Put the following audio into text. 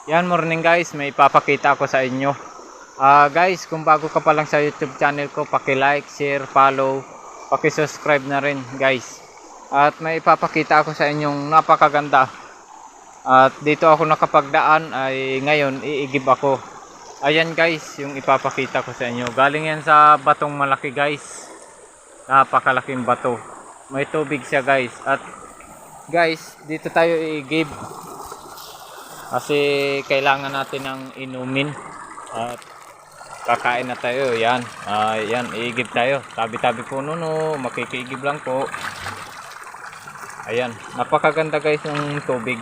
Yan, morning guys, may ipapakita ako sa inyo. Guys, kung bago ka pa lang sa YouTube channel ko, paki-like, share, follow, paki-subscribe na rin guys. At may ipapakita ako sa inyong napakaganda. At dito ako nakapagdaan ay ngayon iigib ako. Ayan guys, yung ipapakita ko sa inyo. Galing yan sa batong malaki guys. Napakalaking bato. May tubig siya guys. At guys, dito tayo iigib. Kasi kailangan natin ng inumin. At kakain na tayo. Yan. Yan, iigib tayo. Tabi-tabi po nuno. Makikiigib lang po. Ayan. Napakaganda guys ng tubig.